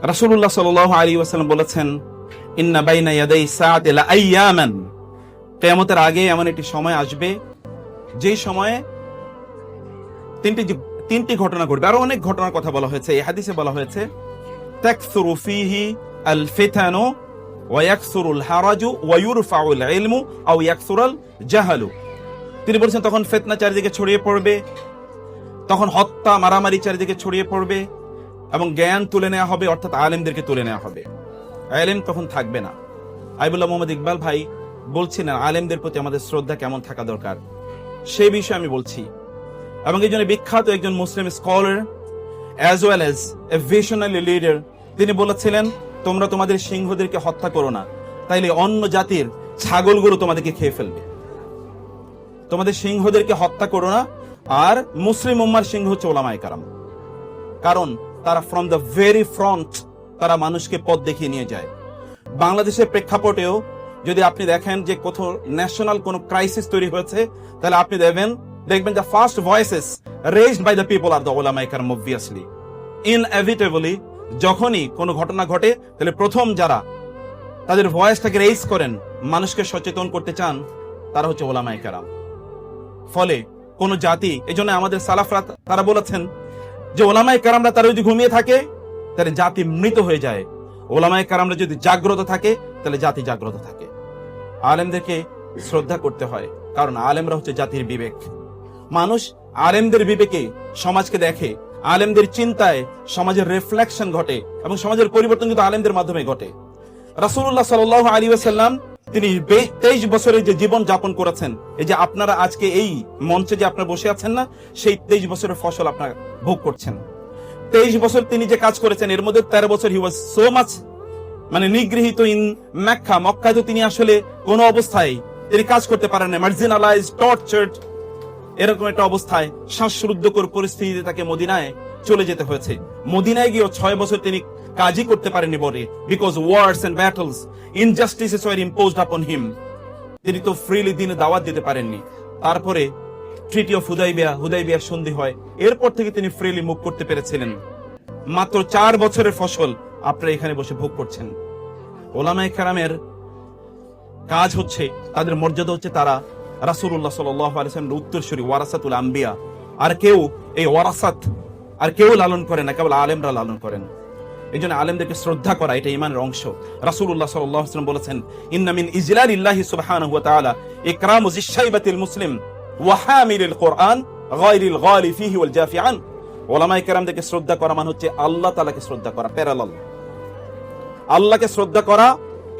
রাসূলুল্লাহ সাল্লাল্লাহু আলাইহি ওয়াসাল্লাম বলেছেন, ইন্না বাইনা ইয়াদাই সাআতি লা আইয়ামান, কিয়ামতের আগে এমন একটি সময় আসবে যেই সময়ে তিনটি ঘটনা ঘটবে। আরো অনেক ঘটনার কথা বলা হয়েছে, এই হাদিসে বলা হয়েছে তাকসুরু ফিহি আল ফিতানু ওয়া ইয়াকসুরুল হারাজু ওয়া ইউরফাউল ইলমু আও ইয়াকসুরুল জাহালু। তিনি বলেছেন তখন ফিতনা চারিদিকে ছড়িয়ে পড়বে, তখন হত্যা মারামারি চারিদিকে ছড়িয়ে পড়বে এবং জ্ঞান তুলে নেওয়া হবে, অর্থাৎ আলেমদেরকে তুলে নেওয়া হবে। আলেম তখন থাকবে না। আইবুল্লাহ মোহাম্মদ ইকবাল ভাই বলছিলেন আলেমদের প্রতি আমাদের শ্রদ্ধা কেমন থাকা দরকার, সেই বিষয়ে আমি বলছি। এবং এই জন্য বিখ্যাত একজন Muslim scholar as well as a visionary leader, তিনি বলেছিলেন তোমরা তোমাদের সিংহদেরকে হত্যা করো না, তাইলে অন্য জাতির ছাগলগুলো তোমাদেরকে খেয়ে ফেলবে। তোমাদের সিংহদেরকে হত্যা করো না। আর মুসলিম উম্মার সিংহ হচ্ছে ওলামায়ে কেরাম, কারণ তারা ফ্রম দ্য ভেরি ফ্রন্ট তারা মানুষকে পথ দেখিয়ে নিয়ে যায়। বাংলাদেশের প্রেক্ষাপটেও যদি আপনি দেখেন যে কোথাও ন্যাশনাল কোন ক্রাইসিস তৈরি হয়েছে, তাহলে আপনি দেখবেন যে first voices raised by the people আর দ্য উলামায়ে কেরাম। অবভিয়াসলি ইনএভিটেবলি যখনই কোনো ঘটনা ঘটে, তাহলে প্রথম যারা তাদের ভয়েসটাকে রেজ করেন, মানুষকে সচেতন করতে চান, তারা হচ্ছে উলামায়ে কেরাম। ফলে কোন জাতি, এই জন্য আমাদের সালাফরা তারা বলেছেন যে উলামায়ে কেরামরা তারা যদি ঘুমিয়ে থাকে তাহলে জাতি মৃত হয়ে যায়, উলামায়ে কেরামরা যদি জাগ্রত থাকে তাহলে জাতি জাগ্রত থাকে। আলেমদেরকে শ্রদ্ধা করতে হয়, কারণ আলেমরা হচ্ছে জাতির বিবেক। মানুষ আলেমদের বিবেকে সমাজকে দেখে, আলেমদের চিন্তায় সমাজের রিফ্লেকশন ঘটে এবং সমাজের পরিবর্তন কিন্তু আলেমদের মাধ্যমে ঘটে। রাসূলুল্লাহ সাল্লাল্লাহু আলাইহি ওয়াসাল্লাম তিনি 23 বছরের যে জীবন যাপন করেছেন, এই যে আপনারা আজকে এই মঞ্চে যে আপনারা বসে আছেন না, সেই 23 বছরের ফসল আপনারা ভোগ করছেন। 23 বছর তিনি যে কাজ করেছেন, এর মধ্যে 13 বছর হি ওয়াজ সো মাচ নিগৃহীত ইন মক্কা। মক্কায় তো তিনি আসলে কোন অবস্থায় তিনি কাজ করতে পারেন না, মার্জিনালাইজড, টর্চার্ড, এরকম একটা অবস্থায় শ্বাসরুদ্ধকর পরিস্থিতিতে তাকে মদিনায় চলে যেতে হয়েছে। মদিনায় গিয়েও 6 বছর তিনি কাজই করতে পারেননি বলে, because wars and battles, injustices were imposed upon him. তিনি তো ফ্রিলি দিনে দাওয়াত দিতে পারেননি। তারপরে ট্রিটি অফ হুদাইবিয়া সন্ধি হয়, এরপর থেকে তিনি ফ্রিলি মুভ করতে পেরেছিলেন। মাত্র 4 বছরের ফসল আপনারা এখানে বসে ভোগ করছেন। উলামায়ে কেরামের কাজ হচ্ছে, তাদের মর্যাদা হচ্ছে তারা রাসূলুল্লাহ সাল্লাল্লাহু আলাইহি ওয়াসাল্লামের উত্তরসূরি, ওয়ারাসাতুল আম্বিয়া। আর কেউ এই ওয়ারাসাত আর কেউ লালন করে না, কেবল আলেমরা লালন করেন। এই জন্য আলেমদেরকে শ্রদ্ধা করা এটা ঈমানের অংশ। রাসূলুল্লাহ সাল্লাল্লাহু আলাইহি ওয়াসাল্লাম বলেছেন, ইন্না মিন ইজলালিল্লাহি সুবহানাহু ওয়া তাআলা ইকরামু যিশাইবাতিল মুসলিম ওয়া হামিলিল কুরআন গায়রিল গালি ফিহি ওয়াল জাফি আন। উলামায়ে কেরামদেরকে শ্রদ্ধা করা মানে হচ্ছে আল্লাহ তাআলাকে শ্রদ্ধা করা, প্যারালাল। আল্লাহকে শ্রদ্ধা করা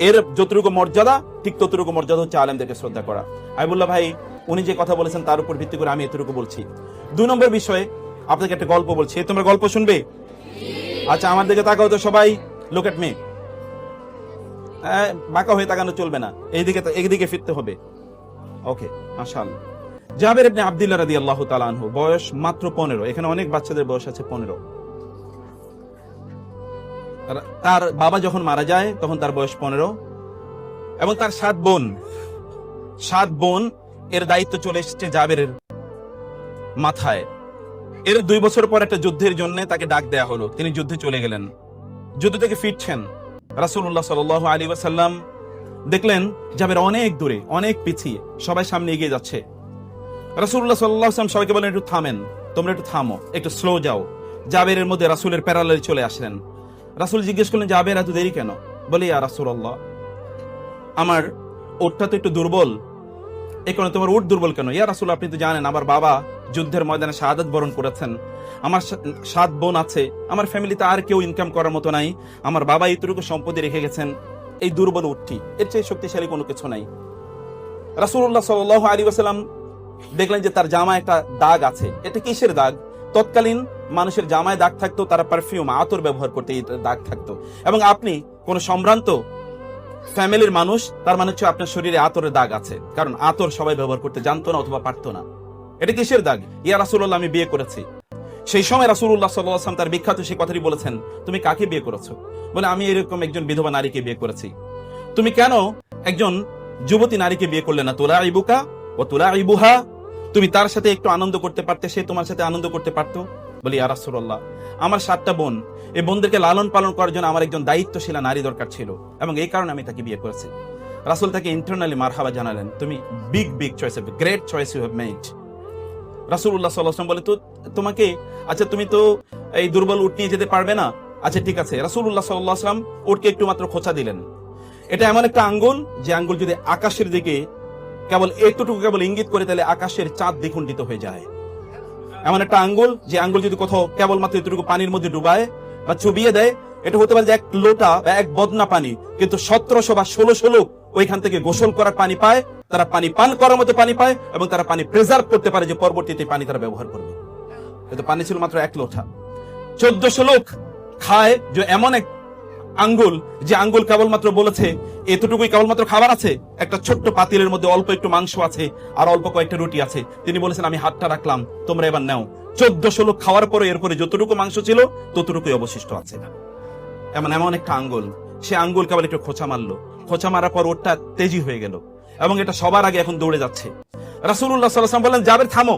এর যতটুকু মর্যাদা, ঠিক ততটুকু মর্যাদা হচ্ছে আলেমদেরকে শ্রদ্ধা করা। আইবুল্লাহ ভাই উনি যে কথা বলেছেন তার উপর ভিত্তি করে আমি এতটুকু বলছি। 2 নম্বর বিষয়ে আপনাকে একটা গল্প বলছি, তোমরা গল্প শুনবে? আচ্ছা, আমার দিকে তাকাও তো সবাই, লুক এট মি। বাঁকা হয়ে তাকানো চলবে না, এইদিকে ফিরতে হবে। ওকে, মাশাআল্লাহ। জাবের ইবনে আব্দুল্লাহ রাদিয়াল্লাহু তাআলা আনহু, বয়স মাত্র 15। এখানে অনেক বাচ্চাদের বয়স আছে 15। তার বাবা যখন মারা যায় তখন তার বয়স 15 এবং তার 7 বোন এর দায়িত্ব চলে এসেছে জাবেরের মাথায়। এর 2 বছর পর একটা যুদ্ধের জন্য তাকে ডাক দেয়া হলো, তিনি যুদ্ধে চলে গেলেন। যুদ্ধ থেকে ফিরছেন, রাসূলুল্লাহ সাল্লাল্লাহু আলাইহি ওয়াসাল্লাম দেখলেন জাবের অনেক দূরে, অনেক পিছিয়ে, সবাই সামনে এগিয়ে যাচ্ছে। রাসূলুল্লাহ সাল্লাল্লাহু আলাইহি ওয়াসাল্লাম সবাইকে বলেন, একটু থামেন, তোমরা একটু থামো, একটু স্লো যাও। জাবেরের মধ্যে রাসূলের প্যারালালে চলে আসলেন। রাসূল জিজ্ঞেস করলেন, জাবের এত দেরি কেন? বলে, ইয়া রাসূলুল্লাহ, আমার উটটা তো একটু দুর্বল। এই কারণে তোমার উট দুর্বল কেন? ইয়া রাসূল, আপনি তো জানেন আমার বাবা যুদ্ধের ময়দানে শাহাদাত বরণ করেছেন, আমার 7 বোন আছে, আমার ফ্যামিলিতে আর কেউ ইনকাম করার মতো নাই, আমার বাবা এইটুকু সম্পত্তি রেখে গেছেন, এই দুর্বল উটটি, এর চেয়ে শক্তিশালী কোনো কিছু নাই। রাসূলুল্লাহ সাল্লাল্লাহু আলাইহি ওয়াসাল্লাম দেখলেন যে তার জামায় একটা দাগ আছে। এটা কিসের দাগ? তৎকালীন মানুষের জামায় দাগ থাকতো, তারা পারফিউম, আতর ব্যবহার করতে এই দাগ থাকতো। এবং আপনি কোন সম্ভ্রান্ত ফ্যামিলির মানুষ, তার মানে হচ্ছে আপনার শরীরে আতরের দাগ আছে, কারণ আতর সবাই ব্যবহার করতে জানতো না অথবা পারতো না। এটা কিসের দাগ? ইয়া রাসূলুল্লাহ, আমি বিয়ে করেছি। সেই সময় রাসূলুল্লাহ সাল্লাল্লাহু আলাইহি ওয়াসাল্লাম তার বিখ্যাত সেই কথাটি বলেছেন, তুমি কাকে বিয়ে করেছো? বলে, আমি এরকম একজন বিধবা নারীকে বিয়ে করেছি। তুমি কেন একজন যুবতী নারীকে বিয়ে করলে না? তুলাইবুকা ওয়া তুলাইবুহা, তুমি তার সাথে একটু আনন্দ করতে পারতে, সে তোমার সাথে আনন্দ করতে পারতো। বলি ইয়া রাসূলুল্লাহ, আমার 7টা বোন, এই বোনদেরকে লালন পালন করার জন্য আমার একজন দায়িত্বশীলা নারী দরকার ছিল, এবং এই কারণে আমি তাকে বিয়ে করেছি। রাসূল তাকে ইন্টারনালি মারহাবা জানালেন, তুমি big choice, great choice you have made. রাসূলুল্লাহ সাল্লাল্লাহু আলাইহি ওয়াসাল্লাম বলে, তো তোমাকে, আচ্ছা তুমি তো এই দুর্বল উট নিয়ে যেতে পারবে না, আচ্ছা ঠিক আছে। রাসূলুল্লাহ সাল্লাল্লাহু আলাইহি ওয়াসাল্লাম উটকে একটু মাত্র খোঁচা দিলেন। এটা এমন একটা আঙ্গুল, যে আঙ্গুল যদি আকাশের দিকে কেবল এতটুকু কেবল ইঙ্গিত করে, তাহলে আকাশের চাঁদ দ্বিখণ্ডিত হয়ে যায়। এমন একটা আঙ্গুল, যে আঙ্গুল যদি কোথাও কেবলমাত্র এতটুকু পানির মধ্যে ডুবায় বা চুবিয়ে দেয়, এটা হতে পারে যে এক লোটা বা এক বদনা পানি, কিন্তু 1700 বা 1600 লোক ওইখান থেকে গোসল করার পানি পায়, তারা পানি পান করার মতো পানি পায়, এবং তারা পানি প্রিজার্ভ করতে পারে, যে পরবর্তীতে পানি তারা ব্যবহার করবে। কিন্তু পানি ছিল মাত্র এক লোটা। 1400 লোক খায় যে এমন এক আঙ্গুল, যে আঙ্গুল কেবলমাত্র বলেছে এতটুকুই কেবলমাত্র খাবার আছে, একটা ছোট্ট পাতিলের মধ্যে অল্প একটু মাংস আছে আর অল্প কয়েকটা রুটি আছে। তিনি বলেছেন, আমি হাতটা রাখলাম, তোমরা এবার নাও। 1400 লোক খাওয়ার পরে এরপরে যতটুকু মাংস ছিল ততটুকুই অবশিষ্ট আছে। এমন একটা আঙ্গুল, সে আঙ্গুল কেবল একটু খোঁচা মারলো, খোঁচা মারার পর ওটা তেজি হয়ে গেল, এবং এটা সবার আগে এখন দৌড়ে যাচ্ছে। রাসূলুল্লাহ সাল্লাল্লাহু আলাইহি ওয়াসাল্লাম বললেন, জাবের থামো।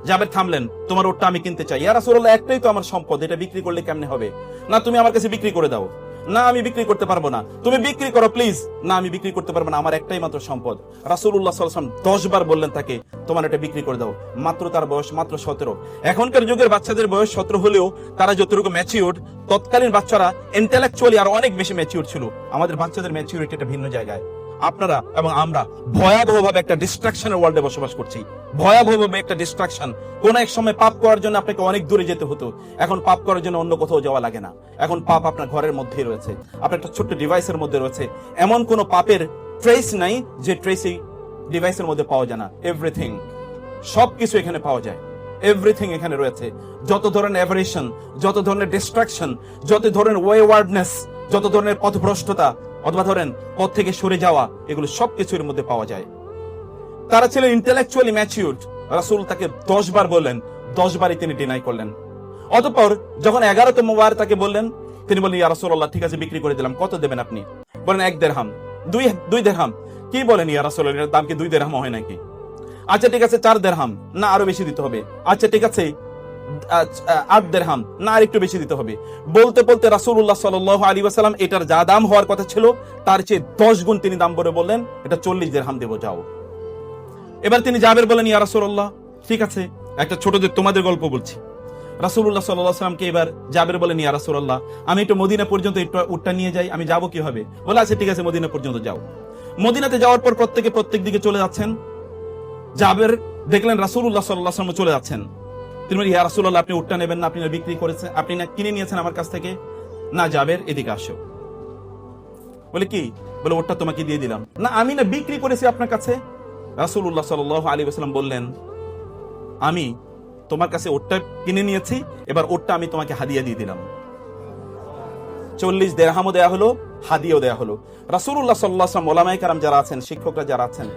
জাবের থামলেন, তোমার ওটটা আমি কিনতে চাই। ইয়া রাসূলুল্লাহ, একটাই তো আমার সম্পদ, এটা বিক্রি করলে কেমনে হবে? না, তুমি আমার কাছে বিক্রি করে দাও। না, আমি বিক্রি করতে পারবো না। তুমি বিক্রি করো প্লিজ। না, আমি বিক্রি করতে পারবো না, আমার একটাই মাত্র সম্পদ। রাসূলুল্লাহ সাল্লাল্লাহু আলাইহি ওয়াসাল্লাম 10 বার বললেন তাকে, তোমার এটা বিক্রি করে দাও। মাত্র তার বয়স মাত্র 17। এখনকার যুগের বাচ্চাদের বয়স 17 হলেও তারা যতটুকু ম্যাচিউরড, তৎকালীন বাচ্চারা ইন্টেলেকচুয়ালি আর অনেক বেশি ম্যাচিউরড ছিল। আমাদের বাচ্চাদের ম্যাচিউরিটি একটা ভিন্ন জায়গায়। আপনারা এবং আমরা ভয়াবহভাবে একটা ডিস্ট্রাকশনের ওয়ার্ল্ডে বসবাস করছি, ভয়াবহভাবে একটা ডিস্ট্রাকশন। কোন এক সময় পাপ করার জন্য আপনাকে অনেক দূরে যেতে হতো, এখন পাপ করার জন্য অন্য কোথাও যাওয়া লাগে না। এখন পাপ আপনার ঘরের মধ্যেই রয়েছে, আপনার একটা ছোট্ট ডিভাইসের মধ্যে রয়েছে। এমন কোন পাপের ট্রেস নাই যে ট্রেস এই ডিভাইসের মধ্যে পাওয়া যায় না। এভরিথিং, সবকিছু এখানে পাওয়া যায়, এভরিথিং এখানে রয়েছে। যত ধরনের অ্যাভারেশন, যত ধরনের ডিস্ট্রাকশন, যত ধরনের ওয়েওয়ার্ডনেস, যত ধরনের পথভ্রষ্টতা অথবা ধরেন পথ থেকে সরে যাওয়া, এগুলো সবকিছুর মধ্যে পাওয়া যায়। তারা ছিলেন ইন্টেলেকচুয়ালি ম্যাচিউরড। রাসূল তাকে 10 বার বললেন, 10 বারই তিনি ডিনাই করলেন। অতঃপর যখন 11তম বার তাকে বললেন, তিনি বললেন, ইয়া রাসূলুল্লাহ, ঠিক আছে বিক্রি করে দিলাম, কত দেবেন আপনি? বলেন 1 দিরহাম। 2 দিরহাম। কি বলেন ইয়া রাসূলুল্লাহ, এর দাম কি 2 দিরহাম হয় নাকি? আচ্ছা ঠিক আছে 4 দিরহাম। না, আরো বেশি দিতে হবে। আচ্ছা ঠিক আছে 8 দিরহাম। না, আর একটু বেশি দিতে হবে। বলতে বলতে রাসূলুল্লাহ সাল্লাল্লাহু আলাইহি ওয়াসাল্লাম এটার যা দাম হওয়ার কথা ছিল তার চেয়ে 10 গুণ তিনি দাম বলে বললেন, এটা 40 দিরহাম দেব, যাও। এবার তিনি জাবের বলেন, ইয়া রাসূলুল্লাহ, ঠিক আছে, একটা ছোটদের তোমাদের গল্প বলছি। রাসূলুল্লাহ সাল্লাল্লাহু আলাইহি ওয়াসাল্লামকে এবার জাবের বলেন, ইয়া রাসূলুল্লাহ, আমি একটু মদিনা পর্যন্ত একটু উটটা নিয়ে যাই, আমি যাবো কিভাবে? বলে, আচ্ছা ঠিক আছে মদিনা পর্যন্ত যাও। মদিনাতে যাওয়ার পর প্রত্যেক দিকে চলে যাচ্ছেন। জাবের দেখলেন রাসূলুল্লাহ সাল্লাল্লাহু আলাইহি ওয়াসাল্লাম চলে যাচ্ছেন। তিনি বলেন, ইয়া রাসূলুল্লাহ, আপনি উটটা নেবেন না? আপনি না বিক্রি করেছেন, আপনি না কিনে নিয়েছেন আমার কাছ থেকে? না জাবের, এদিকে আসো। বলে কি? বলে ওটটা তোমাকে দিয়ে দিলাম। না, আমি না বিক্রি করেছি আপনার কাছে। রাসূলুল্লাহ সাল্লাল্লাহু আলাইহি ওয়াসাল্লাম বললেন, আমি তোমার কাছে ওটটা কিনে নিয়েছি, এবার ওটটা আমি তোমাকে হাদিয়া দিয়ে দিলাম। 40 দিরহামও দেয়া হলো, হাদিয়াও দেয়া হলো। রাসূলুল্লাহ সাল্লাল্লাহু আলাইহি ওয়াসাল্লাম, ওলামায়ে কেরাম যারা আছেন, শিক্ষকরা যারা আছেন,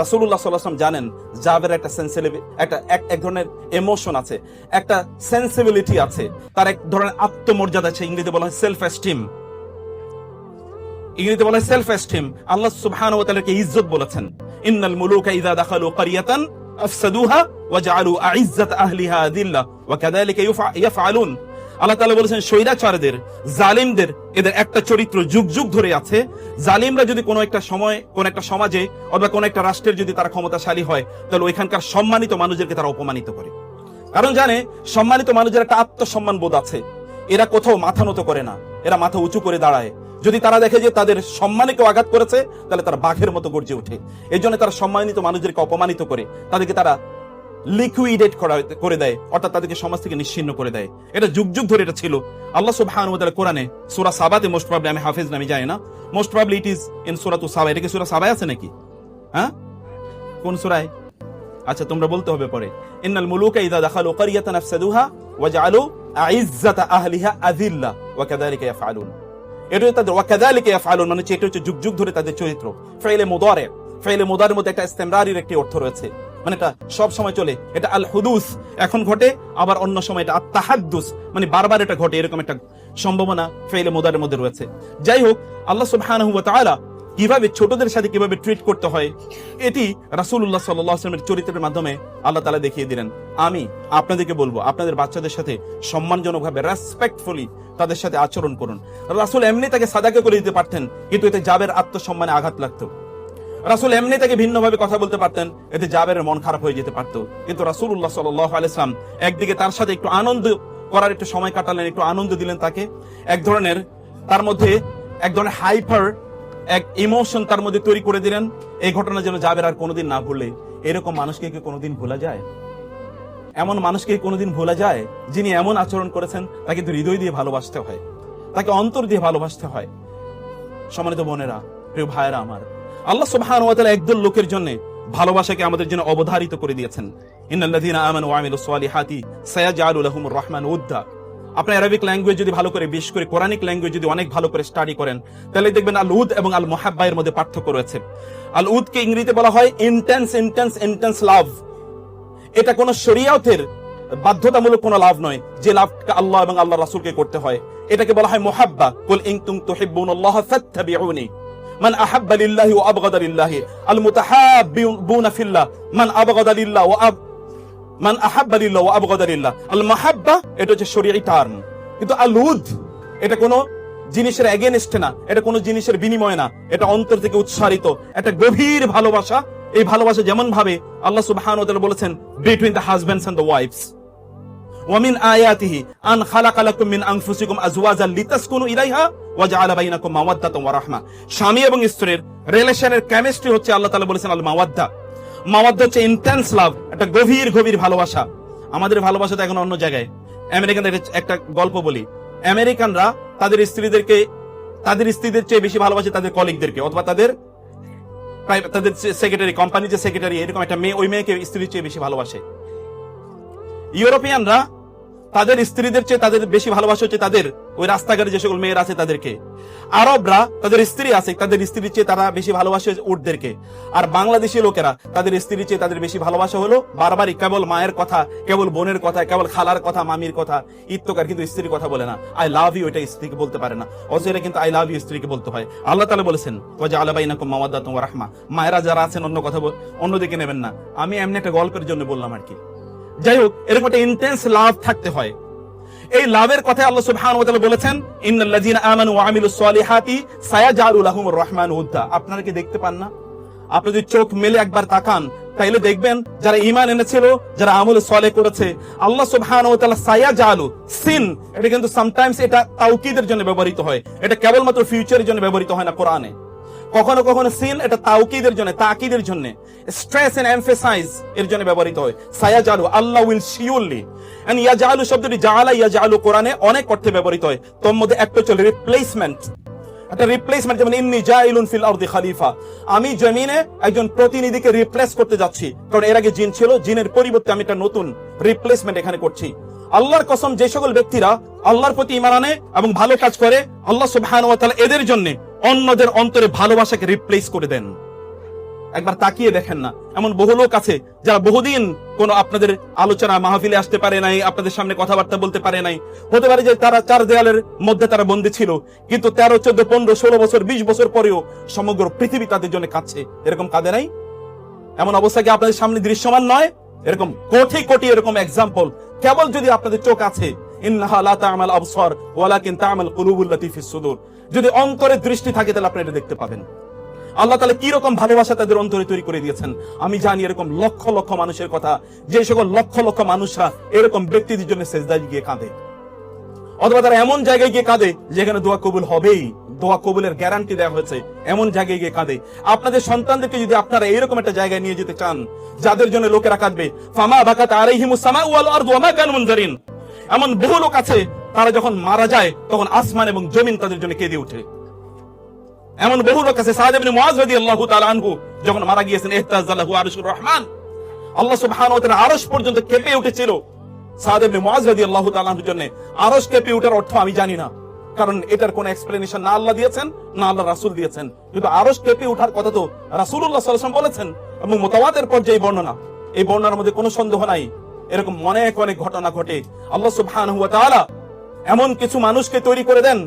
রাসূলুল্লাহ সাল্লাল্লাহু আলাইহি ওয়াসাল্লাম জানেন জাবের একটা এক ধরনের ইমোশন আছে, একটা সেন্সিবিলিটি আছে, তার এক ধরনের আত্মমর্যাদা আছে। ইংরেজিতে বলা হয় সেলফ এস্টিম। ইংরেজিতে বলা হয় সেলফ এস্টিম। আল্লাহ সুবহানাহু ওয়া তাআলাকে ইজ্জত বলেছেন, ইন্নাল মুলুকা ইযা দাখালু ক্বরিয়াতান আফসাদুহা ওয়া জাআলু আইজ্জাত আহলিহা আযিল্লা ওয়া কাযালিকা ইয়াফআলুন। আল্লাহ তাআলা বলেছেন, স্বৈরাচারদের, জালিমদের, এদের একটা চরিত্র যুগ যুগ ধরে আছে। জালিমরা যদি কোনো একটা সময়, কোন একটা সমাজে অথবা কোন একটা রাষ্ট্রের যদি তারা ক্ষমতাশালী হয়, তাহলে ওইখানকার সম্মানিত মানুষদেরকে তারা অপমানিত করে। কারণ জানে সম্মানিত মানুষের একটা আত্মসম্মান বোধ আছে, এরা কোথাও মাথা নত করে না, এরা মাথা উঁচু করে দাঁড়ায়। যদি তারা দেখে যে তাদের সম্মানে কেউ আঘাত করেছে, তাহলে তারা বাঘের মতো গর্জে ওঠে। এই জন্য তারা সম্মানিত মানুষদেরকে অপমানিত করে, তাদেরকে তারা লিকুইডেট করে দেয়, অর্থাৎ তাদেরকে সমাজ থেকে নিশ্চিহ্ন করে দেয়। এটা যুগ যুগ ধরে এটা ছিল। আল্লাহ সুবহানাহু ওয়া তাআলা কোরআনে সূরা সাবাতে, মোস্ট প্রবাবলি, আমি হাফেজ না, আমি জানি না, most probably it is in সূরাতু সাবা। এটা কি সূরা সাবায় আছে নাকি? হ্যাঁ, কোন সূরায়? আচ্ছা তোমরা বলতে হবে পরে। ইন্নাল মুলুকা ইযা দাখালু ক্বরিয়াতান আফসাদুহা ওয়া জাআলু আইজ্জাতা আহলিহা আযিল্লা ওয়া কাযালিকা ইয়াফআলুন। এটা তাদের ওয়া কাযালিকা ইয়াফআলুন মানে এটা হচ্ছে যুগ যুগ ধরে তাদের চরিত্র। ফাইলে মুদারি, ফাইলে মুদারির মধ্যে একটা ইস্তিমরারির একটি অর্থ রয়েছে, মানে এটা সব সময় চলে। এটা আল হুদুস, এখন ঘটে, আবার অন্য সময় এটা আত-তাহাদ্দুস, মানে বারবার এটা ঘটে, এরকম একটা সম্ভাবনা ফাইলে মুদারির মধ্যে রয়েছে। যাই হোক, আল্লাহ সুবহানাহু ওয়া তাআলা কিভাবে ছোটদের সাথে কিভাবে ট্রিট করতে হয়, এটি রাসূলুল্লাহ সাল্লাল্লাহু আলাইহি ওয়াসাল্লামের চরিত্রের মাধ্যমে আল্লাহ তাআলা দেখিয়ে দিলেন। আমি আপনাদেরকে বলবো, আপনাদের বাচ্চাদের সাথে সম্মানজনকভাবে রেসপেক্টফুলি তাদের সাথে আচরণ করুন। রাসূল এমনি তাকে সাদাকা করে দিতে পারতেন, কিন্তু এতে জাবের আত্মসম্মানে আঘাত লাগতো। রাসূল এমনি তাকে ভিন্নভাবে কথা বলতে পারতেন, এতে জাবেরের মন খারাপ হয়ে যেতে পারতো। কিন্তু রাসূলুল্লাহ সাল্লাল্লাহু আলাইহি ওয়াসাল্লাম একদিকে তার সাথে একটু আনন্দ করার একটু সময় কাটালেন, একটু আনন্দ দিলেন তাকে, এক ধরনের তার মধ্যে এক ধরনের হাইপার এক ইমোশন তার মধ্যে তৈরি করে দিলেন। এই ঘটনা যেন জাবের আর কোনোদিন না ভুলে। এরকম মানুষকে কি কোনোদিন ভোলা যায়? এমন মানুষকে কোনোদিন ভোলা যায় যিনি এমন আচরণ করেছেন? তাকে কিন্তু হৃদয় দিয়ে ভালোবাসতে হয়, তাকে অন্তর দিয়ে ভালোবাসতে হয়। সম্মানিত বোনেরা, প্রিয় ভাইয়েরা আমার, আল্লাহ সুবহানাহু ওয়া তাআলা একদল লোকের জন্য ভালোবাসাকে আমাদের জন্য অবধারিত করে দিয়েছেন। ইন্নাল্লাযীনা আমানু ওয়া আমিলুস সালিহাতি সায়াজআলু লাহুমুর রাহমানু উদ্দা। আপনি আরবিক ল্যাঙ্গুয়েজ যদি ভালো করে, বিশেষ করে কোরআনিক ল্যাঙ্গুয়েজ যদি অনেক ভালো করে স্টাডি করেন, তাহলে দেখবেন আল উদ এবং আল মুহাব্বা এর মধ্যে পার্থক্য রয়েছে। আল উদকে ইংরেজিতে বলা হয় ইন্টেন্স লাভ। এটা কোন শরিয়তের বাধ্যতামূলক কোন লাভ নয়, যে লাভটা আল্লাহ এবং আল্লাহর রাসূলকে করতে হয়। এটাকে বলা হয় মুহাব্বা। কুল ইন কুনতুম তুহিব্বুনাল্লাহ ফাত্তাবিউনি মান আহাব্বা লিল্লাহি ওয়া আবগাদা লিল্লাহি আল মুতাহাব্বিউনা ফিল্লাহ মান আবগাদা লিল্লাহ ওয়া মান আহাব্বা লিল্লাহ ওয়া আবগাদা লিল্লাহ। আল মুহাব্বা এটা হচ্ছে শরীয়ী টার্ম, কিন্তু আল উদ এটা কোনো জিনিসের এগেইনস্ট না, এটা কোনো জিনিসের বিনিময় না, এটা অন্তর থেকে উৎসারিত একটা গভীর ভালোবাসা। এই ভালোবাসা যেমন ভাবে আল্লাহ সুবহানাহু ওয়া তাআলা বলেছেন between the husbands and the wives, ওয়া মিন আয়াতিহি আন খালাকা লাকুম মিন আনফুসিকুম আজওয়াজান লিতাসকুনু ইলাইহা ওয়া জাআলা বাইনাকুম মাওয়াদ্দাতান ওয়া রাহমা। স্বামী এবং স্ত্রীর রিলেশনের কেমিস্ট্রি হচ্ছে আল্লাহ তাআলা বলেছেন আল মাওয়াদ্দা। মাওয়াদ্দা হচ্ছে ইন্টেন্স লাভ, একটা গভীর গভীর ভালোবাসা। আমাদের ভালোবাসা তো এখন অন্য জায়গায়। আমেরিকানদের একটা গল্প বলি, আমেরিকানরা তাদের স্ত্রীদের চেয়ে বেশি ভালোবাসে তাদের কলিগদেরকে, অথবা তাদের সেক্রেটারি, কোম্পানি যে সেক্রেটারি, এরকম একটা মেয়ে, ওই মেয়েকে স্ত্রীর চেয়ে বেশি ভালোবাসে। ইউরোপিয়ানরা তাদের স্ত্রীদের চেয়ে তাদের বেশি ভালোবাসা হচ্ছে তাদের ওই রাস্তাঘাটে যে সকল মেয়েরা আছে তাদেরকে। আরবরা তাদের স্ত্রী আছে, তাদের স্ত্রীর চেয়ে তারা বেশি ভালোবাসে উটদেরকে। আর বাংলাদেশি লোকেরা তাদের স্ত্রীর চেয়ে তাদের বেশি ভালোবাসা হলো বারবারই কেবল মায়ের কথা, কেবল বোনের কথা, কেবল খালার কথা, মামির কথা, ইত্তকার, কিন্তু স্ত্রীর কথা বলে না। আই লাভ ইউ এটা স্ত্রীকে বলতে পারে না, অথচ এটা কিন্তু আই লাভ ইউ স্ত্রীকে বলতে হয়। আল্লাহ তাআলা বলেছেন ওয়া জাআলা বাইনাকুম মাওয়াদ্দাতান ওয়া রাহমা। মায়েরা যারা আছেন অন্য কথা অন্যদিকে নেবেন না, আমি এমনি একটা গল্পের জন্য বললাম আর কি। যাই হোক, এরকম একটা ইন্টেন্স লাভ থাকতে হয়। এই লাভের কথা আল্লাহ সুবহানাহু ওয়া তাআলা বলেছেন ইন্নাল্লাযীনা আমানু ওয়া আমিলুস সালিহাতি সায়াজআলু লাহুমুর রাহমানু উদ্দা। আপনারা কি দেখতে পান না? আপনি যদি চোখ মেলে একবার তাকান, তাইলে দেখবেন যারা ঈমান এনেছিল, যারা আমল সালেহ করেছে, আল্লাহ সুবহানাহু ওয়া তাআলা সায়াজআলু, সিন এটা কিন্তু সামটাইমস এটা তাওকীদের জন্য ব্যবহৃত হয়, এটা কেবলমাত্র ফিউচারের জন্য ব্যবহৃত হয় না কোরআনে। কখনো কখনো সিন এটা তাওকীদের জন্য, তাকিদের জন্য, স্ট্রেস এন্ড এমফাসাইজ এর জন্য ব্যবহৃত হয়। সায়াজালু, আল্লাহ উইল শিওরলি। এন্ড ইয়াজালু শব্দটি জাআলা ইয়াজালু কোরআনে অনেক অর্থে ব্যবহৃত হয়। তোর মধ্যে একটা হচ্ছে রিপ্লেসমেন্ট, একটা রিপ্লেসমেন্ট, যেমন ইন্নী জাইলুন ফিল আরদি খলিফা, আমি জমিনে একজন প্রতিনিধিকে রিপ্লেস করতে যাচ্ছি, কারণ এর আগে জিন ছিল, জিনের পরিবর্তে আমি একটা নতুন রিপ্লেসমেন্ট এখানে করছি। আল্লাহর কসম, যে সকল ব্যক্তিরা আল্লাহর প্রতি ঈমান আনে এবং ভালো কাজ করে, আল্লাহ সুবহানাহু ওয়া তাআলা এদের জন্য অন্যদের অন্তরে ভালোবাসাকে রিপ্লেস করে দেন। একবার তাকিয়ে দেখেন না, এমন বহু লোক আছে যারা বহুদিন কোন আপনাদের আলোচনা মাহফিলে আসতে পারে নাই, আপনাদের সামনে কথাবার্তা বলতে পারে নাই। হতে পারে যে তারা চার দেয়ালের মধ্যে তারা বন্দী ছিল, কিন্তু 13, 14, 15, 16 বছর, 20 বছর পরেও সমগ্র পৃথিবী তাদের জন্য কাঁদছে। এরকম কাঁদে নাই? এমন অবস্থা কি আপনাদের সামনে দৃশ্যমান নয়? এরকম কোটি কোটি এরকম এক্সাম্পল। কেবল যদি আপনাদের চোখ আছে, ইন্নাহা লা তা'মাল আবসার ওয়ালাকিন তা'মাল কুলুবুল লাতী ফিস সুদূর, যদি অন্তরে দৃষ্টি থাকে তাহলে আপনি এটা দেখতে পাবেন। আল্লাহ তাআলা কি রকম ভালোবাসা তাদের অন্তরে তৈরি করে দিয়েছেন। আমি জানি এরকম লক্ষ লক্ষ মানুষের কথা, যে সকল লক্ষ লক্ষ মানুষরা এরকম ব্যক্তিদের জন্য সেজদায় গিয়ে কাঁদে, অথবা তারা এমন জায়গায় গিয়ে কাঁদে যেখানে দোয়া কবুল হবেই, দোয়া কবুলের গ্যারান্টি দেওয়া হয়েছে, এমন জায়গায় গিয়ে কাঁদে। আপনাদের সন্তানদেরকে যদি আপনারা এরকম একটা জায়গায় নিয়ে যেতে চান যাদের জন্য লোকেরা কাঁদবে, ফামা বাকাত আলাইহিমুস সামাউ ওয়াল আরদু ওয়া মা কানু মুনজারিন, এমন বহু লোক আছে তারা যখন মারা যায় তখন আসমান এবং জমিন তাদের জন্য কেঁদে ওঠে। এমন বহু লোক আছে, সাদ ইবনে মুআয রাদিয়াল্লাহু তাআলা আনহু যখন মারা গিয়েছেন, ইহতাযাল্লাহু আরশুর রহমান, আল্লাহ সুবহানাহু ওয়া তাআলা আরশ পর্যন্ত কেঁপে উঠেছিল সাদ ইবনে মুআয রাদিয়াল্লাহু তাআলা আনহুর জন্য। আরশ কেঁপে ওঠার অর্থ আমি জানি না, কারণ এটার কোনো এক্সপ্লেনেশন না আল্লাহ দিয়েছেন না আল্লাহ রাসূল দিয়েছেন, কিন্তু আরশ কেঁপে ওঠার কথা তো রাসূলুল্লাহ সাল্লাল্লাহু আলাইহি ওয়াসাল্লাম বলেছেন, এবং মুতাওয়াতির পর্যায়ে বর্ণনা। এই বর্ণনার মধ্যে কোনো সন্দেহ নাই, এরকম অনেক অনেক ঘটনা ঘটে। আল্লাহ সুবহানাহু ওয়া তাআলা এমন কিছু মানুষকে তৈরি করে দেন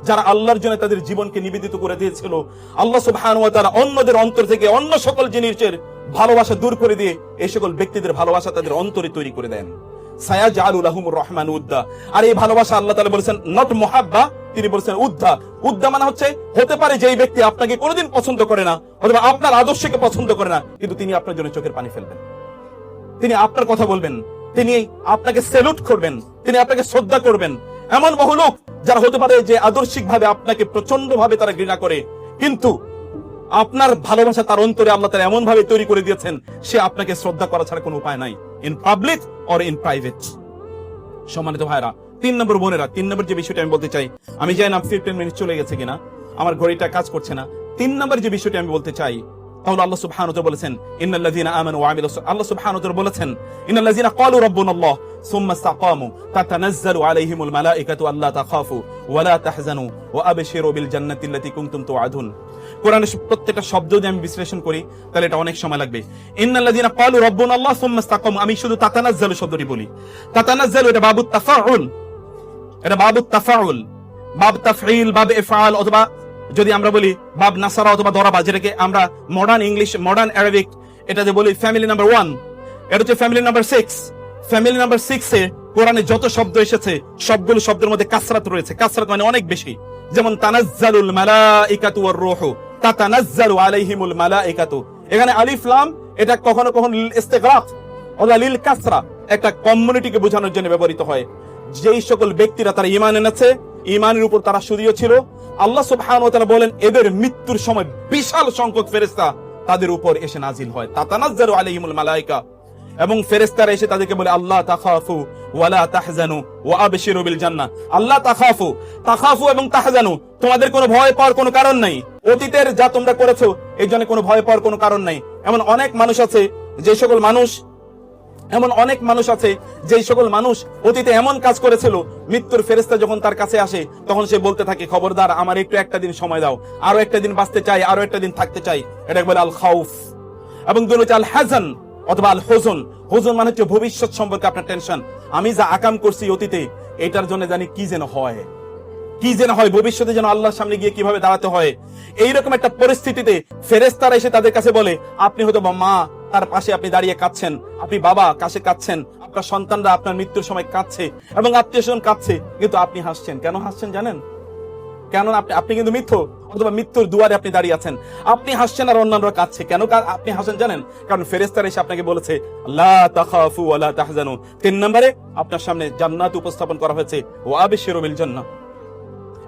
যারা আল্লাহর জন্য তাদের জীবনকে নিবেদিত করে দিয়েছিল, আল্লাহ সুবহানাহু ওয়া তাআলা অন্যদের অন্তর থেকে অন্য সকল জিনিসের ভালোবাসা দূর করে দিয়ে এই সকল ব্যক্তিদের ভালোবাসা তাদের অন্তরে তৈরি করে দেন। সায়াজআলু লাহুমুর রহমানু উদ্দা। আর এই ভালোবাসা আল্লাহ তাআলা বলেছেন নট মুহাব্বা, তিনি বলেছেন উদ্দা। উদ্দা মানে হচ্ছে, হতে পারে যে এই ব্যক্তি আপনাকে কোনোদিন পছন্দ করে না অথবা আপনার আদর্শকে পছন্দ করে না, কিন্তু তিনি আপনার জন্য চোখের পানি ফেলবেন, তিনি আপনার কথা বলবেন, তিনি আপনাকে স্যালুট করবেন, তিনি আপনাকে শ্রদ্ধা করবেন। এমন বহু লোক যারা হতে পারে যে আদর্শিক ভাবে আপনাকে প্রচন্ড ভাবে তারা ঘৃণা করে, কিন্তু আপনার ভালোবাসা তার অন্তরে আল্লাহ তাআলা এমন ভাবে তৈরি করে দিয়েছেন, সে আপনাকে শ্রদ্ধা করা ছাড়া কোনো উপায় নাই, in public or in private. সম্মানিত ভাইরা, 3 নম্বর বোনেরা, 3 নম্বর যে বিষয়টা আমি বলতে চাই, আমি জানি না 15 মিনিট চলে গেছে কিনা, আমার ঘড়িটা কাজ করছে না। 3 নম্বর যে বিষয়টা আমি বলতে চাই, তাহলে আল্লাহ সুবহানাহু ওয়া তাআলা বলেছেন ইন্নাল্লাযীনা আমানু ওয়া আমিলুস, আল্লাহ সুবহানাহু ওয়া তাআলা বলেছেন ইন্নাল্লাযীনা ক্বালু রাব্বুনাল্লাহ সুম্মা ইসতাকামু তাতানাজ্জালু আলাইহিমুল মালায়েকাতু আল্লা তাখাফু ওয়া লা তাহজানু ওয়া আবশিরু বিল জান্নাতি আল্লাতী কুনতুম তুআদুন। কোরআনের প্রত্যেকটা শব্দ যদি আমি বিশ্লেষণ করি তাহলে এটা অনেক সময় লাগবে। ইন্নাল্লাযীনা ক্বালু রাব্বুনাল্লাহ সুম্মা ইসতাকামু, আমি শুধু তাতানাজ্জালু শব্দটি বলি। তাতানাজ্জালু এটা বাবুত তাফাউল, এটা বাবুত তাফাউল, বাব তাফঈল, বাব ইফআল, অথবা যদি আমরা বলি বাব নাসারা অথবা দরাবা, যেটাকে আমরা মডার্ন ইংলিশ, মডার্ন আরবিক এটা যে বলি ফ্যামিলি নাম্বার 1, এটা হচ্ছে ফ্যামিলি নাম্বার 6। ফ্যামিলি নাম্বার 6 এ কোরআনে যত শব্দ এসেছে সবগুলো শব্দের মধ্যে কাসরাত রয়েছে। কাসরাত মানে অনেক বেশি। যেমন তানাজ্জালুল মালাইকাতু ওয়ার রূহু, তাতানাজ্জালু আলাইহিমুল মালাইকাতু, এখানে আলিফ লাম এটা কখনো কখনো লিল ইস্তিগরাক অথবা লিল কাসরা, একটা কমিউনিটিকে বোঝানোর জন্য ব্যবহৃত হয়। যেই সকল ব্যক্তিরা তারা ঈমান এনেছে, ঈমানের উপর তারা শুধিয়ে ছিল, আল্লাহ সুবহানাহু ওয়া তাআলা বলেন এদের মৃত্যুর সময় বিশাল সংখ্যক ফেরেশতা তাদের উপর এসে নাজিল হয়, তাতানাজ্জালু আলাইহিমুল মালাইকা, এবং ফেরেশতারা এসে তাদেরকে বলে আল্লাহ তাখাফু ওয়া লা তাহজানু ওয়া আবশিরু বিল জান্নাহ। আল্লাহ তাখাফু, তাখাফু এবং তাহজানু, তোমাদের কোনো ভয় পাওয়ার কোনো কারণ নাই, অতীতের যা তোমরা করেছো এই জন্য কোনো ভয় পাওয়ার কোনো কারণ নাই। এমন অনেক মানুষ আছে যে সকল মানুষ অতীতে এমন কাজ করেছিল, মৃত্যুর ফেরেশতা যখন তার কাছে আসে তখন সে বলতে থাকে খবরদার আমার একটু একটা দিন সময় দাও, আরো একটা দিন বাঁচতে চাই, আরো একটা দিন থাকতে চাই। এটা বলে আল খাউফ। এবং দুই হচ্ছে আল হাজান অথবা আল হুজন। হুজন মানে হচ্ছে ভবিষ্যৎ সম্পর্কে আপনার টেনশন, আমি যা আকাম করছি অতীতে এটার জন্য জানি কি যেন হয়, ভবিষ্যতে যেন আল্লাহর সামনে গিয়ে কিভাবে দাঁড়াতে হয়। এইরকম একটা পরিস্থিতিতে ফেরেশতারা এসে তাদের কাছে বলে, আপনি হয়তো মা তার পাশে আপনি দাঁড়িয়ে কাঁদছেন, আপনি বাবা কাছে কাঁদছেন, আপনার সন্তানরা আপনার মৃত্যুর সময় কাঁদছে এবং আত্মীয়স্বজন কাঁদছে, কিন্তু আপনি হাসছেন। কেন হাসছেন জানেন? কেন? আপনি কিন্তু অথবা মৃত্যুর দুয়ারে আপনি দাঁড়িয়ে আছেন, আপনি হাসছেন আর অন্যান্যরা কাঁদছে। কেন আপনি হাসেন জানেন? কারণ ফেরেশতারা এসে আপনাকে বলেছে লা তাখাফু ওয়া লা তাহজানু। 3 নম্বরে আপনার সামনে জান্নাত উপস্থাপন করা হয়েছে, ওয়া আবশিরু বিল জান্নাহ,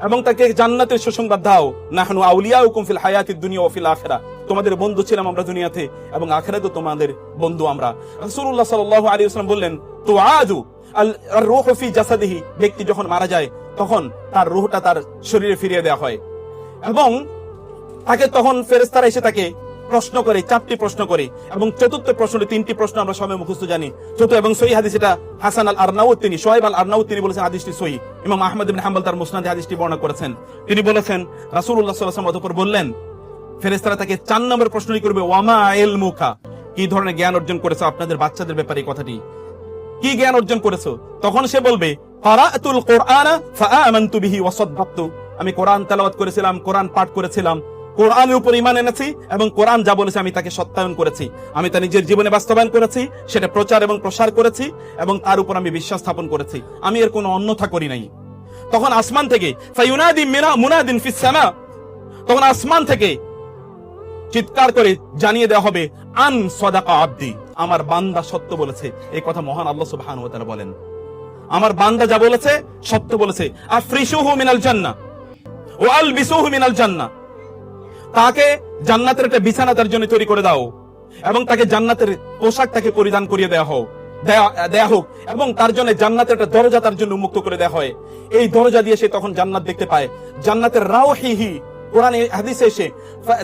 এবং তাকে জান্নাতের সুসংবাদ দাও। নাহনু আউলিয়াউকুম ফিল হায়াতিদ দুনিয়া ওয়া ফিল আখিরাহ, তোমাদের বন্ধু ছিলাম আমরা দুনিয়াতে এবং আখিরাতেও তোমাদের বন্ধু আমরা। রাসূলুল্লাহ সাল্লাল্লাহু আলাইহি ওয়াসাল্লাম বললেন তুআদু আল রূহু ফি জাসাদিহি, ব্যক্তি যখন মারা যায় তখন তার রূহটা তার শরীরে ফিরিয়ে দেওয়া হয়, এবং তাকে তখন ফেরেশতারা এসে তাকে প্রশ্ন করে, 4টি প্রশ্ন করে, এবং চতুর্থ প্রশ্নটি 3টি প্রশ্ন আমরা সবাই মুখস্থ জানি। চতুর্থ এবং সহিহ হাদিস, এটা হাসান আল আরনাউত তিনি, সোহাইব আল আরনাউত তিনি বলেছেন হাদিসটি সহিহ। ইমাম আহমদ ইবনে হাম্বল তার মুসনাদে হাদিসটি বর্ণনা করেছেন। তিনি বলেছেন রাসূলুল্লাহ সাল্লাল্লাহু আলাইহি ওয়াসাল্লাম বললেন, ফেরেশতারা তাকে 4 নম্বর প্রশ্নটি করবে, ওয়ামা ইলমুকা, কি ধরনের জ্ঞান অর্জন করেছো আপনাদের বাচ্চাদের ব্যাপারে, এই কথাটি কি জ্ঞান অর্জন করেছো? তখন সে বলবে ক্বারাতুল কুরআনা ফাআমানতু বিহি ওয়া সাদ্দাকতু, আমি কোরআন তেলাওয়াত করেছিলাম, কোরআন পাঠ করেছিলাম, কোরআনের উপর ঈমান এনেছি এবং কোরআন যা বলেছে আমি তাকে সত্যায়ন করেছি, আমি তা নিজের জীবনে বাস্তবায়ন করেছি, সেটা প্রচার এবং প্রসার করেছি এবং তার উপর আমি বিশ্বাস স্থাপন করেছি, আমি এর কোনো অন্যথা করি নাই। তখন আসমান থেকে ফায়ুনাদি মুনাদিন ফিস সামা, তখন আসমান থেকে চিৎকার করে জানিয়ে দেওয়া হবে আন সাদাকা আবদি, আমার বান্দা সত্য বলেছে। এই কথা মহান আল্লাহ সুবহানাহু ওয়া তাআলা বলেন, আমার বান্দা যা বলেছে সত্য বলেছে। আফরিশুহু মিনাল জান্নাহ ওয়া আলবিসুহু মিনাল জান্নাহ, তাকে জান্নাতের একটা বিছানা তার জন্য তৈরি করে দাও এবং তাকে জান্নাতের পোশাক তাকে পরিধান করিয়ে দেয়া হোক এবং তার জন্য জান্নাতের একটা দরজা তার জন্য উন্মুক্ত করে দেওয়া হয়। এই দরজা দিয়ে সে তখন জান্নাত দেখতে পায়। জান্নাতের রাওহিহি, কোরআনে হাদিসে এসে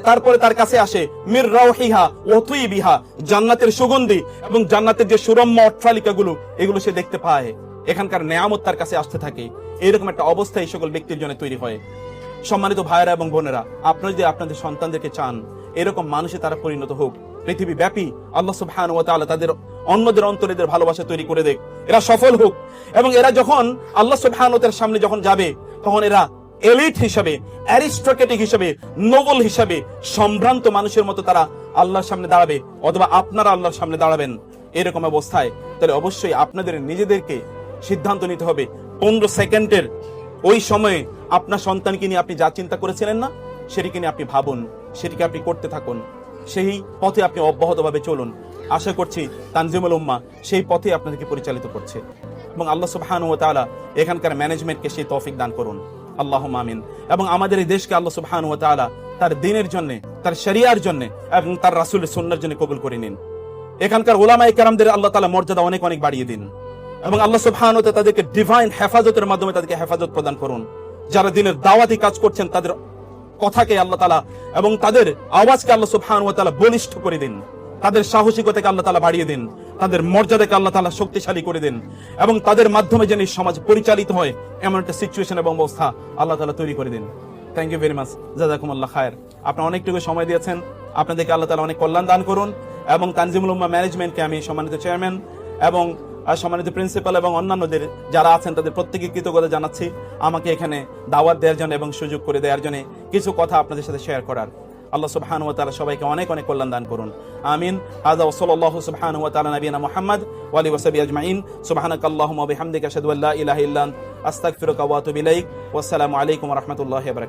তারপরে তার কাছে আসে মির রাওহিহা ওয়া তুইবিহা, জান্নাতের সুগন্ধি এবং জান্নাতের যে সুরম্য অট্টালিকাগুলো এগুলো সে দেখতে পায়। এখানকার নেয়ামত তার কাছে আসতে থাকে। এরকম একটা অবস্থা এই সকল ব্যক্তির জন্য তৈরি হয়। সম্মানিত ভাইয়েরা এবং বোনেরা, আপনারা যদি আপনাদের সন্তানদেরকে চান এরকম মানুষে তারা পরিণত হোক, পৃথিবী ব্যাপী আল্লাহ সুবহানাহু ওয়া তাআলা তাদের অন্যদের অন্তরে এদের ভালোবাসা তৈরি করে দেখ, এরা সফল হোক এবং এরা যখন আল্লাহ সুবহানাহু ওয়া তাআলার সামনে যখন যাবে তখন এরা এলিট হিসাবে, অ্যারিস্টোক্রেটিক হিসাবে, নোবেল হিসাবে সম্ভ্রান্ত মানুষের মতো তারা আল্লাহর সামনে দাঁড়াবে, অথবা আপনারা আল্লাহর সামনে দাঁড়াবেন, এরকম অবস্থায় তাহলে অবশ্যই আপনাদের নিজেদেরকে সিদ্ধান্ত নিতে হবে 15 সেকেন্ডের ওই সময়ে আপনার সন্তানকে নিয়ে আপনি যা চিন্তা করেছিলেন না, সেটিকে নিয়ে আপনি ভাবুন, সেটিকে আপনি করতে থাকুন, সেই পথে আপনি অব্যাহতভাবে চলুন। আশা করছি তানজিমুল উম্মাহ সেই পথে আপনাদেরকে পরিচালিত করছে, এবং আল্লাহ সুবহানাহু ওয়া তাআলা এখানকার ম্যানেজমেন্টকে সেই তৌফিক দান করুন, আল্লাহুম্মা আমিন। এবং আমাদের এই দেশকে আল্লাহ সুবহানাহু ওয়া তাআলা তার দ্বীনের জন্য, তার শরিয়ার জন্য এবং তার রাসূলের সুন্নাহর জন্য কবুল করে নিন। এখানকার উলামায়ে কেরামদের আল্লাহ তাআলা মর্যাদা অনেক অনেক বাড়িয়ে দিন, এবং আল্লাহ সুবহানাহু ওয়া তাআলা তাদেরকে ডিভাইন হেফাজতের মাধ্যমে তাদেরকে হেফাজত প্রদান করুন। যারা দ্বীনের দাওয়াতি কাজ করছেন তাদের কথাকে আল্লাহ তাআলা এবং তাদের আওয়াজকে আল্লাহ সুবহানাহু ওয়া তাআলা বলিষ্ঠ করে দিন, তাদের সাহসিকতাকে আল্লাহ তাআলা বাড়িয়ে দিন, তাদের মর্যাদাকে আল্লাহ তাআলা শক্তিশালী করে দিন, এবং তাদের মাধ্যমে যেন এই সমাজ পরিচালিত হয় এমন একটা সিচুয়েশন এবং অবস্থা আল্লাহ তাআলা তৈরি করে দিন। থ্যাংক ইউ ভেরি মাচ, জাযাকুমুল্লাহ খায়ের। আপনারা অনেকটুকু সময় দিয়েছেন, আপনাদেরকে আল্লাহ তাআলা অনেক কল্যাণ দান করুন। এবং তানজিমুল উম্মাহ ম্যানেজমেন্টকে আমি সম্মানিত চেয়ারম্যান এবং সম্মানিত প্রিন্সিপাল এবং অন্যান্যদের যারা আছেন তাদের প্রত্যেককে কৃতজ্ঞতা জানাচ্ছি আমাকে এখানে দাওয়াত দেওয়ার জন্য এবং সুযোগ করে দেওয়ার জন্য কিছু কথা আপনাদের সাথে শেয়ার করার। আল্লাহ সুবহানাহু ওয়া তাআলা সবাইকে অনেক অনেক কল্যাণ দান করুন, আমিন। হাযা ওয়া সাল্লাল্লাহু সুবহানাহু ওয়া তাআলা নবিয়ানা মুহাম্মদ ওয়া আলিহি ওয়া সাহবিহি আজমাইন। সুবহানাকাল্লাহুম্মা ওয়া বিহামদিকা আশহাদু আল্লা ইলাহা ইল্লা আনতা আস্তাগফিরুকা ওয়া আতুবু ইলাইক। ওয়া আসসালামু আলাইকুম ওয়া রাহমাতুল্লাহি ওয়া বারাকাতুহু।